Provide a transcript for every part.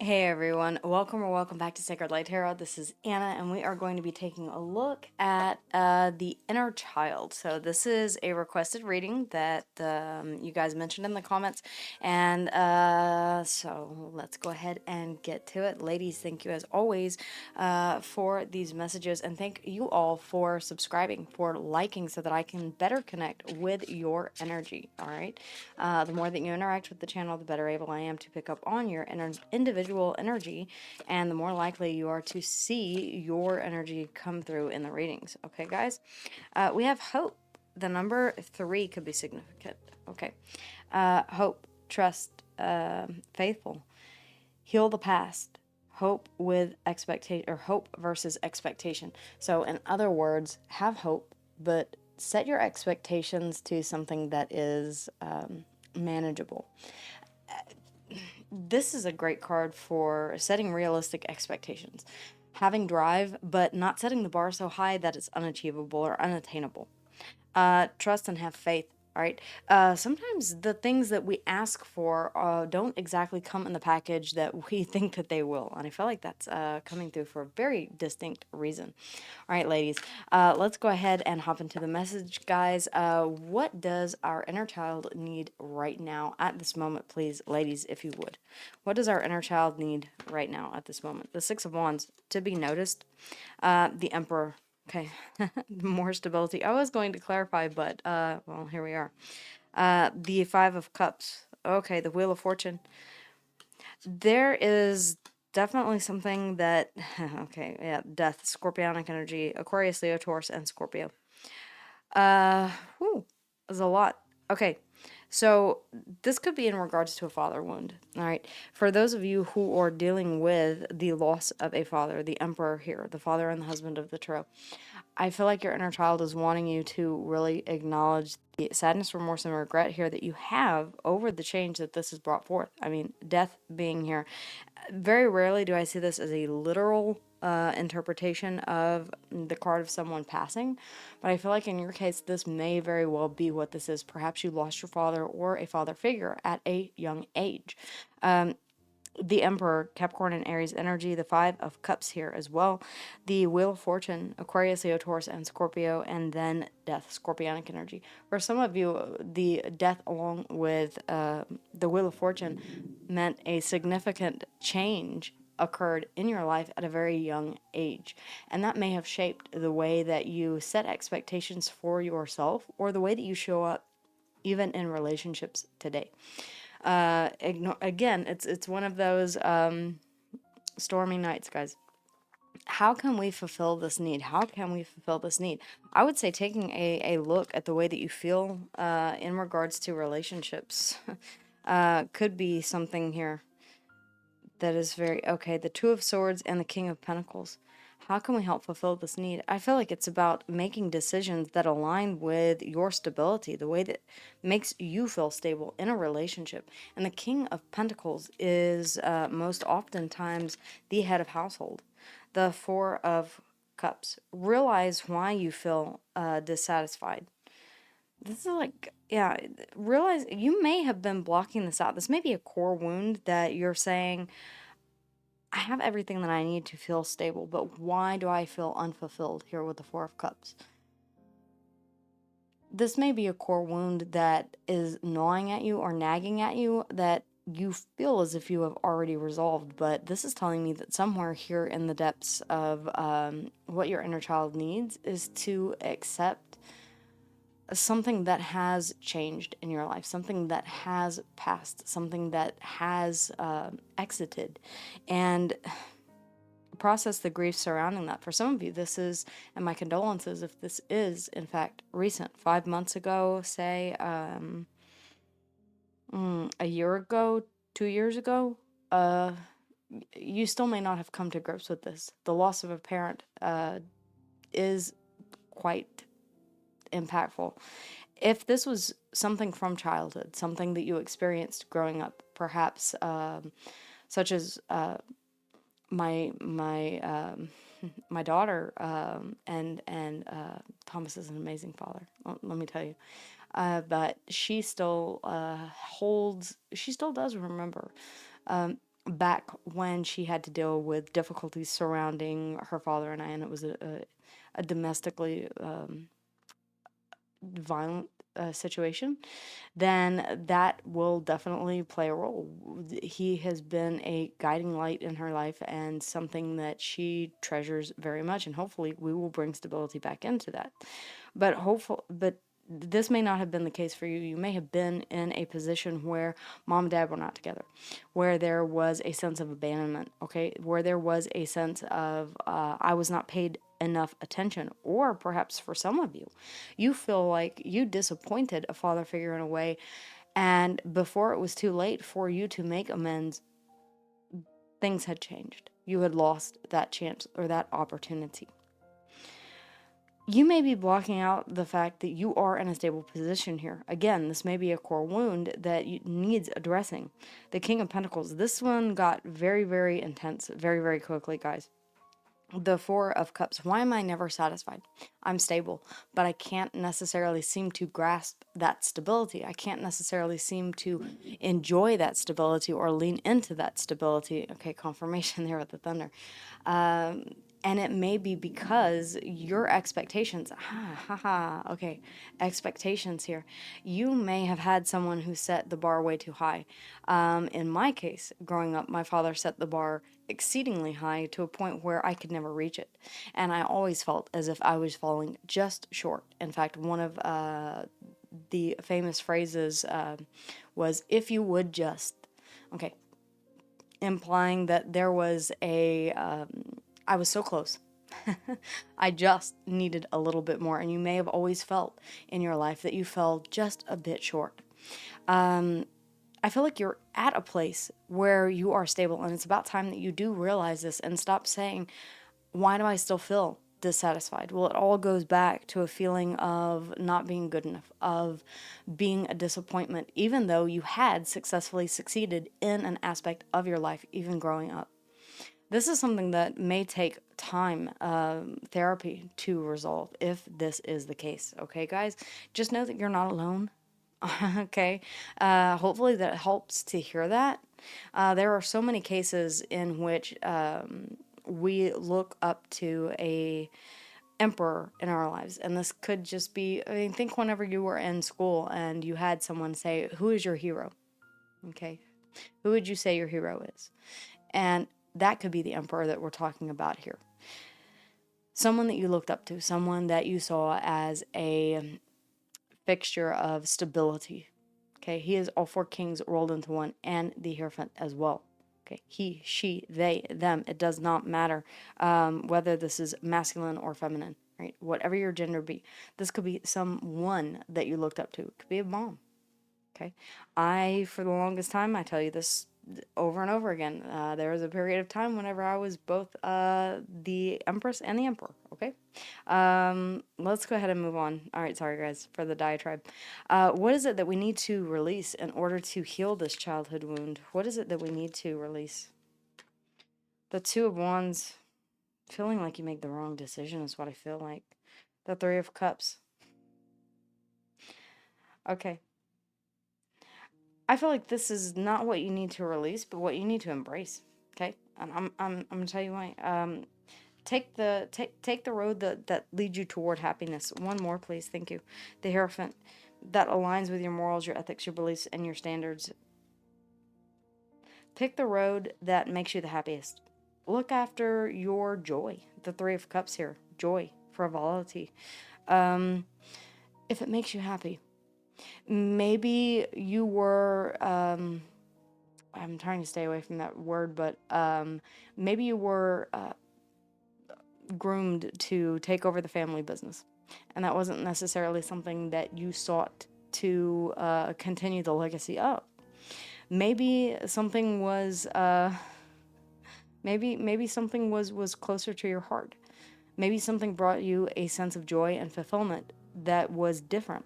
Hey everyone, welcome or welcome back to Sacred Light Tarot. This is Anna, and we are going to be taking a look at the inner child. So this is a requested reading that you guys mentioned in the comments, and so let's go ahead and get to it. Ladies, thank you as always for these messages, and thank you all for subscribing, for liking, so that I can better connect with your energy. All right, the more that you interact with the channel, the better able I am to pick up on your individual energy, and the more likely you are to see your energy come through in the readings. Okay, guys? We have hope. The number 3 could be significant. Okay. Hope, trust, faithful. Heal the past. Hope with expectation, or hope versus expectation. So, in other words, have hope, but set your expectations to something that is manageable. This is a great card for setting realistic expectations, having drive, but not setting the bar so high that it's unachievable or unattainable. Trust and have faith. All right. Sometimes the things that we ask for don't exactly come in the package that we think that they will, and I feel like that's coming through for a very distinct reason. All right, ladies, let's go ahead and hop into the message, guys. What does our inner child need right now at this moment, please, ladies, if you would? What does our inner child need right now at this moment? The Six of Wands, to be noticed. The Emperor. Okay, more stability. I was going to clarify, but, well, here we are. The Five of Cups. Okay, the Wheel of Fortune. There is definitely something that, okay, yeah, Death, Scorpionic energy, Aquarius, Leo, Taurus, and Scorpio. There's a lot. Okay, so this could be in regards to a father wound. All right, for those of you who are dealing with the loss of a father, the Emperor here, the father and the husband of the tarot, I feel like your inner child is wanting you to really acknowledge the sadness, remorse, and regret here that you have over the change that this has brought forth. I mean, death being here. Very rarely do I see this as a literal interpretation of the card of someone passing, but I feel like in your case, this may very well be what this is. Perhaps you lost your father or a father figure at a young age. The Emperor, Capricorn and Aries energy, the Five of Cups here as well, the Wheel of Fortune, Aquarius, Leo, Taurus, and Scorpio, and then Death, Scorpionic energy. For some of you, the Death along with the Wheel of Fortune meant a significant change occurred in your life at a very young age, and that may have shaped the way that you set expectations for yourself or the way that you show up even in relationships today. Again, it's one of those stormy nights, guys. How can we fulfill this need? How can we fulfill this need? I would say taking a look at the way that you feel in regards to relationships could be something here that is very okay. The Two of Swords and the King of Pentacles. How can we help fulfill this need? I feel like it's about making decisions that align with your stability, the way that makes you feel stable in a relationship. And the King of Pentacles is most oftentimes the head of household. The Four of Cups. Realize why you feel dissatisfied. This is like, yeah, realize you may have been blocking this out. This may be a core wound that you're saying, I have everything that I need to feel stable, but why do I feel unfulfilled here with the Four of Cups? This may be a core wound that is gnawing at you or nagging at you that you feel as if you have already resolved, but this is telling me that somewhere here in the depths of what your inner child needs is to accept something that has changed in your life, something that has passed, something that has exited, and process the grief surrounding that. For some of you, this is, and my condolences if this is, in fact, recent. 5 months ago, say, a year ago, 2 years ago, you still may not have come to grips with this. The loss of a parent is quite impactful. If this was something from childhood, something that you experienced growing up, perhaps such as my my daughter, and Thomas is an amazing father. Let me tell you, but she still does remember back when she had to deal with difficulties surrounding her father and I, and it was a domestically violent situation, then that will definitely play a role. He has been a guiding light in her life and something that she treasures very much, and hopefully we will bring stability back into that. But this may not have been the case for you. You may have been in a position where mom and dad were not together, where there was a sense of abandonment, okay? Where there was a sense of, I was not paid enough attention. Or perhaps for some of you, you feel like you disappointed a father figure in a way, and before it was too late for you to make amends, things had changed. You had lost that chance or that opportunity. You may be blocking out the fact that you are in a stable position here. Again, this may be a core wound that needs addressing. The King of Pentacles, this one got very, very intense very, very quickly, guys. The Four of Cups. Why am I never satisfied? I'm stable, but I can't necessarily seem to grasp that stability. I can't necessarily seem to enjoy that stability or lean into that stability. Okay, confirmation there with the thunder. And it may be because your expectations, okay, expectations here. You may have had someone who set the bar way too high. In my case, growing up, my father set the bar exceedingly high to a point where I could never reach it. And I always felt as if I was falling just short. In fact, one of the famous phrases was, if you would just, okay, implying that there was I was so close. I just needed a little bit more. And you may have always felt in your life that you fell just a bit short. I feel like you're at a place where you are stable, and it's about time that you do realize this and stop saying, why do I still feel dissatisfied? Well, it all goes back to a feeling of not being good enough, of being a disappointment, even though you had successfully succeeded in an aspect of your life, even growing up. This is something that may take time, therapy to resolve if this is the case. Okay, guys? Just know that you're not alone. Okay? Hopefully that helps to hear that. There are so many cases in which we look up to a emperor in our lives, and this could just be, I mean, think whenever you were in school and you had someone say, who is your hero? Okay? Who would you say your hero is? And that could be the emperor that we're talking about here. Someone that you looked up to, someone that you saw as a fixture of stability. Okay, he is all four kings rolled into one, and the Hierophant as well. Okay, he, she, they, them. It does not matter whether this is masculine or feminine, right? Whatever your gender be. This could be someone that you looked up to. It could be a mom. Okay, for the longest time, I tell you this over and over again. There was a period of time whenever I was both the Empress and the Emperor. Okay, let's go ahead and move on. All right, sorry guys for the diatribe. What is it that we need to release in order to heal this childhood wound? What is it that we need to release? The Two of Wands. Feeling like you make the wrong decision is what I feel like. The Three of Cups. Okay. I feel like this is not what you need to release, but what you need to embrace. Okay, and I'm gonna tell you why. Take the road that leads you toward happiness. One more, please. Thank you. The Hierophant, that aligns with your morals, your ethics, your beliefs, and your standards. Pick the road that makes you the happiest. Look after your joy. The Three of Cups here. Joy, frivolity. If it makes you happy. Maybe you were, I'm trying to stay away from that word, but maybe you were groomed to take over the family business. And that wasn't necessarily something that you sought to continue the legacy of. Maybe something was, maybe something was closer to your heart. Maybe something brought you a sense of joy and fulfillment that was different.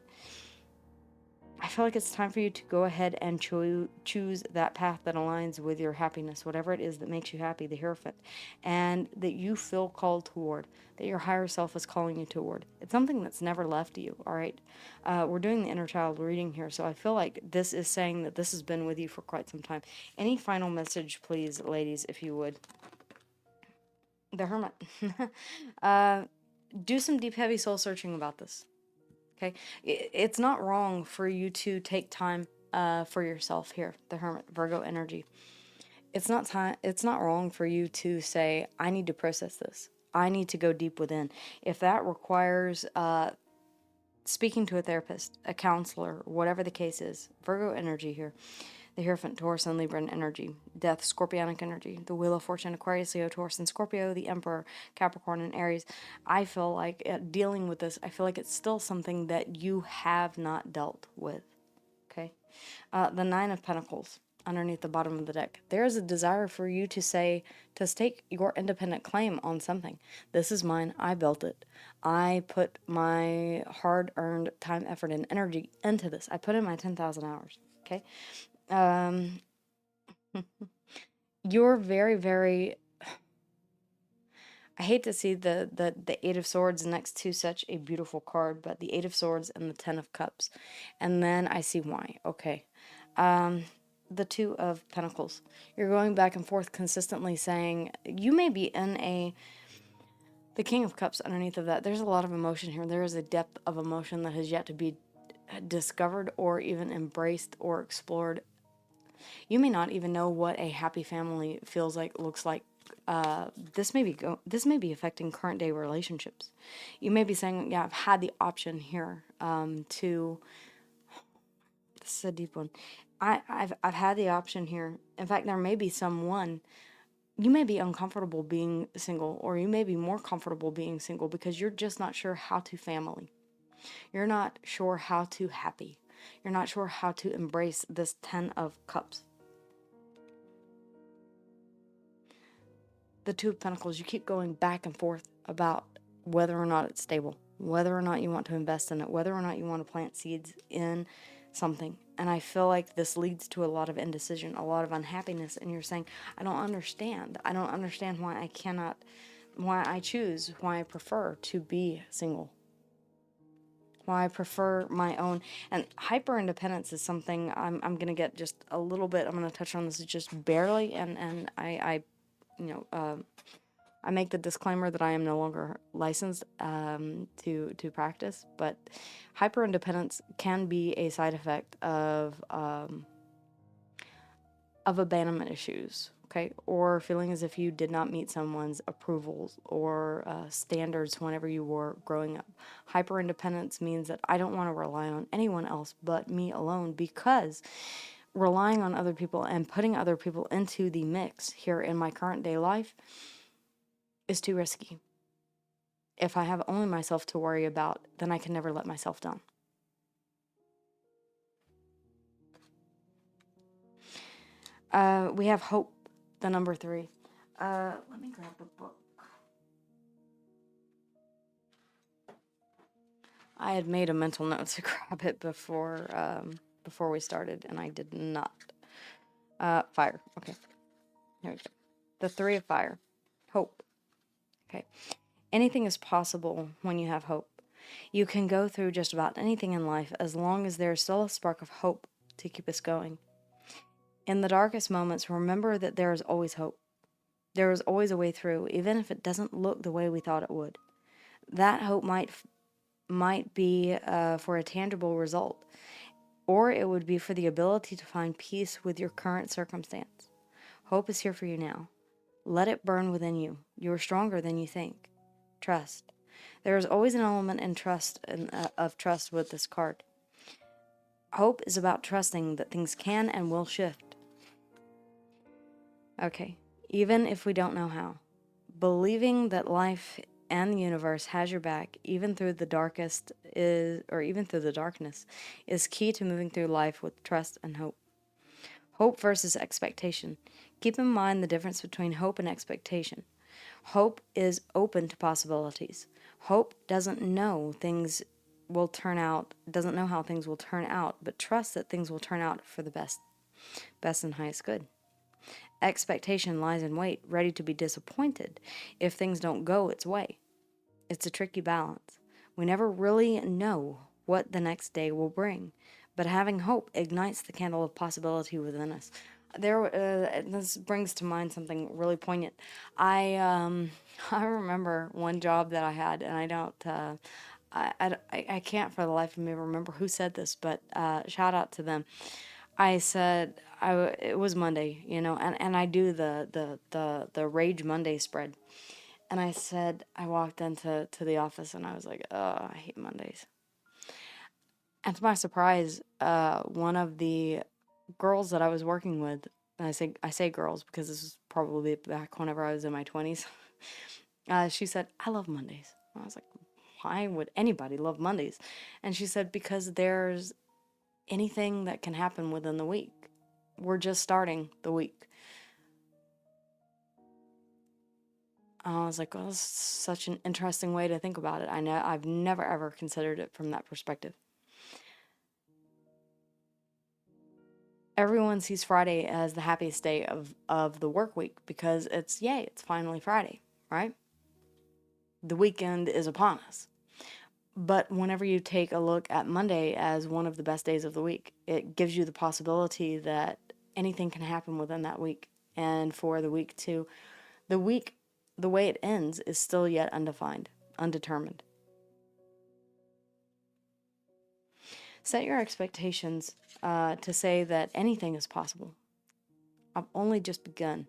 I feel like it's time for you to go ahead and choose that path that aligns with your happiness, whatever it is that makes you happy, the Hierophant, and that you feel called toward, that your higher self is calling you toward. It's something that's never left you, all right? We're doing the inner child reading here, so I feel like this is saying that this has been with you for quite some time. Any final message, please, ladies, if you would? The Hermit. Do some deep, heavy soul searching about this. Okay, it's not wrong for you to take time for yourself here, the Hermit, Virgo energy. It's not wrong for you to say, I need to process this. I need to go deep within. If that requires speaking to a therapist, a counselor, whatever the case is, Virgo energy here. The Hierophant, Taurus, and Libran energy. Death, Scorpionic energy. The Wheel of Fortune, Aquarius, Leo, Taurus, and Scorpio. The Emperor, Capricorn, and Aries. I feel like dealing with this, I feel like it's still something that you have not dealt with. Okay? The Nine of Pentacles, underneath the bottom of the deck. There is a desire for you to stake your independent claim on something. This is mine. I built it. I put my hard-earned time, effort, and energy into this. I put in my 10,000 hours. Okay? You're very, very, I hate to see the Eight of Swords next to such a beautiful card, but the Eight of Swords and the Ten of Cups. And then I see why. Okay. The Two of Pentacles. You're going back and forth consistently saying, you may be in the King of Cups underneath of that. There's a lot of emotion here. There is a depth of emotion that has yet to be discovered or even embraced or explored. You may not even know what a happy family feels like, looks like. This may be affecting current day relationships. You may be saying, yeah, I've had the option here to. This is a deep one. I've had the option here. In fact, there may be someone. You may be uncomfortable being single, or you may be more comfortable being single because you're just not sure how to family. You're not sure how to happy. You're not sure how to embrace this Ten of Cups. The Two of Pentacles, you keep going back and forth about whether or not it's stable, whether or not you want to invest in it, whether or not you want to plant seeds in something. And I feel like this leads to a lot of indecision, a lot of unhappiness. And you're saying, I don't understand. I don't understand why I choose, why I prefer to be single. Why I prefer my own. And hyper independence is something I'm going to get just a little bit, I'm going to touch on this just barely. And I I make the disclaimer that I am no longer licensed to practice, but hyper independence can be a side effect of abandonment issues, okay, or feeling as if you did not meet someone's approvals or standards whenever you were growing up. Hyper independence means that I don't want to rely on anyone else but me alone, because relying on other people and putting other people into the mix here in my current day life is too risky. If I have only myself to worry about, then I can never let myself down. We have hope, the number 3. Let me grab the book. I had made a mental note to grab it before we started, and I did not. Fire. Okay. Here we go. The 3 of Fire. Hope. Okay. Anything is possible when you have hope. You can go through just about anything in life as long as there's still a spark of hope to keep us going. In the darkest moments, remember that there is always hope. There is always a way through, even if it doesn't look the way we thought it would. That hope might be for a tangible result, or it would be for the ability to find peace with your current circumstance. Hope is here for you now. Let it burn within you. You are stronger than you think. Trust. There is always an element in trust of trust with this card. Hope is about trusting that things can and will shift. Okay, even if we don't know how. Believing that life and the universe has your back, even through the darkness, is key to moving through life with trust and hope. Hope versus expectation. Keep in mind the difference between hope and expectation. Hope is open to possibilities. Hope doesn't know things will turn out, doesn't know how things will turn out, but trusts that things will turn out for the best and highest good. Expectation lies in wait, ready to be disappointed if things don't go its way. It's a tricky balance. We never really know what the next day will bring, but having hope ignites the candle of possibility within us. This brings to mind something really poignant. I I remember one job that I had, and I don't, I can't for the life of me remember who said this, but shout out to them. I said it was Monday, and I do the Rage Monday spread. And I said, I walked into the office and I was like, oh, I hate Mondays. And to my surprise, one of the girls that I was working with, and I say girls because this was probably back whenever I was in my 20s, she said, I love Mondays. I was like, why would anybody love Mondays? And she said, because there's anything that can happen within the week. We're just starting the week. I was like, well, that's such an interesting way to think about it. I've never ever considered it from that perspective. Everyone sees Friday as the happiest day of the work week because it's finally Friday, right? The weekend is upon us. But whenever you take a look at Monday as one of the best days of the week, it gives you the possibility that anything can happen within that week. And for the week the way it ends is still yet undefined, undetermined. Set your expectations to say that anything is possible. I've only just begun.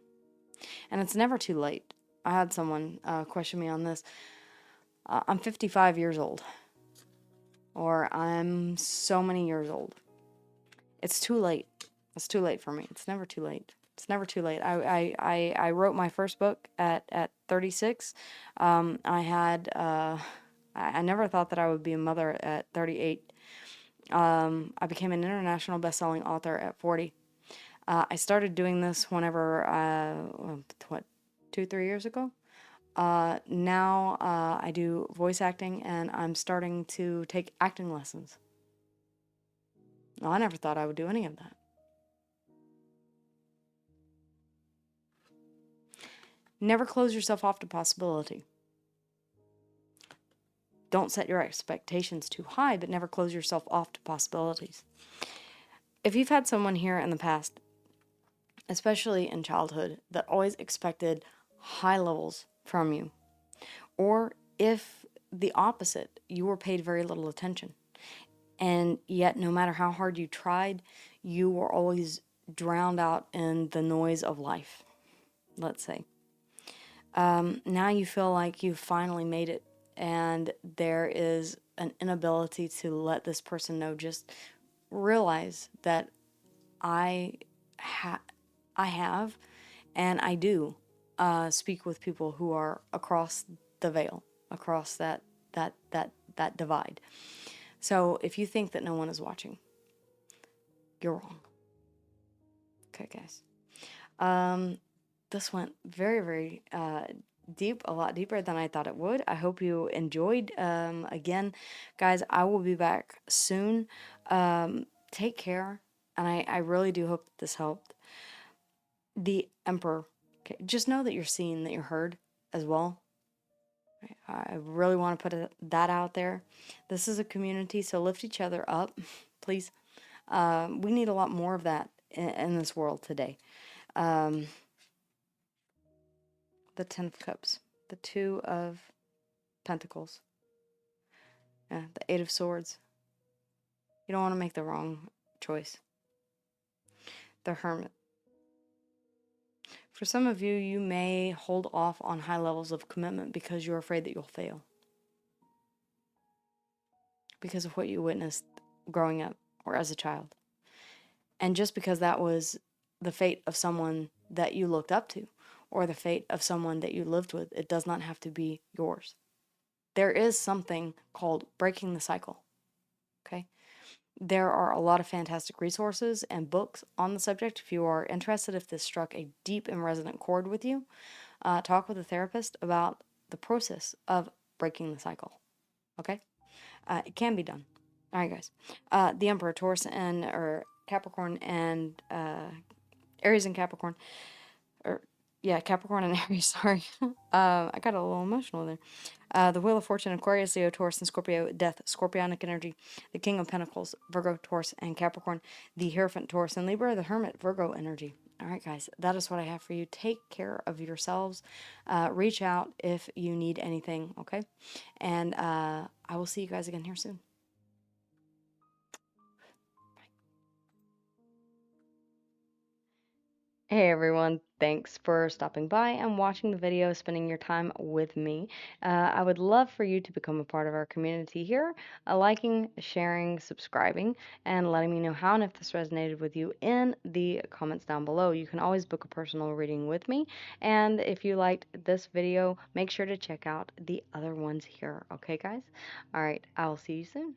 And it's never too late. I had someone question me on this. I'm 55 years old. Or I'm so many years old. It's too late. It's too late for me. It's never too late. It's never too late. I wrote my first book at 36. I never thought that I would be a mother at 38. I became an international best-selling author at 40. I started doing this whenever, 2-3 years ago. Now I do voice acting, and I'm starting to take acting lessons. Well, I never thought I would do any of that. Never close yourself off to possibility. Don't set your expectations too high, but never close yourself off to possibilities. If you've had someone here in the past, especially in childhood, that always expected high levels from you, or if the opposite, you were paid very little attention, and yet no matter how hard you tried, you were always drowned out in the noise of life, let's say. Now you feel like you've finally made it, and there is an inability to let this person know. Just realize that I have, and I do speak with people who are across the veil, across that divide. So if you think that no one is watching, you're wrong. Okay, guys. This went very, very deep, a lot deeper than I thought it would. I hope you enjoyed. Again, guys, I will be back soon. Take care, and I really do hope that this helped. The Emperor. Okay, just know that you're seen, that you're heard as well. I really want to put that out there. This is a community, so lift each other up, please. We need a lot more of that in this world today. The Ten of Cups, the Two of Pentacles, the Eight of Swords. You don't want to make the wrong choice. The Hermit. For some of you, you may hold off on high levels of commitment because you're afraid that you'll fail. Because of what you witnessed growing up or as a child. And just because that was the fate of someone that you looked up to, or the fate of someone that you lived with, it does not have to be yours. There is something called breaking the cycle, okay? There are a lot of fantastic resources and books on the subject. If you are interested, if this struck a deep and resonant chord with you, talk with a therapist about the process of breaking the cycle, okay? It can be done. All right, guys. The Emperor, Taurus and or Capricorn and Aries and Capricorn, or yeah, Capricorn and Aries. Sorry, I got a little emotional there. The Wheel of Fortune, Aquarius, Leo, Taurus, and Scorpio, Death, Scorpionic energy. The King of Pentacles, Virgo, Taurus, and Capricorn. The Hierophant, Taurus, and Libra, the Hermit, Virgo energy. All right, guys, that is what I have for you. Take care of yourselves. Reach out if you need anything, okay? And I will see you guys again here soon. Hey everyone, thanks for stopping by and watching the video, spending your time with me. I would love for you to become a part of our community here, liking, sharing, subscribing, and letting me know how and if this resonated with you in the comments down below. You can always book a personal reading with me, and if you liked this video, make sure to check out the other ones here. Okay, guys? All right, I'll see you soon.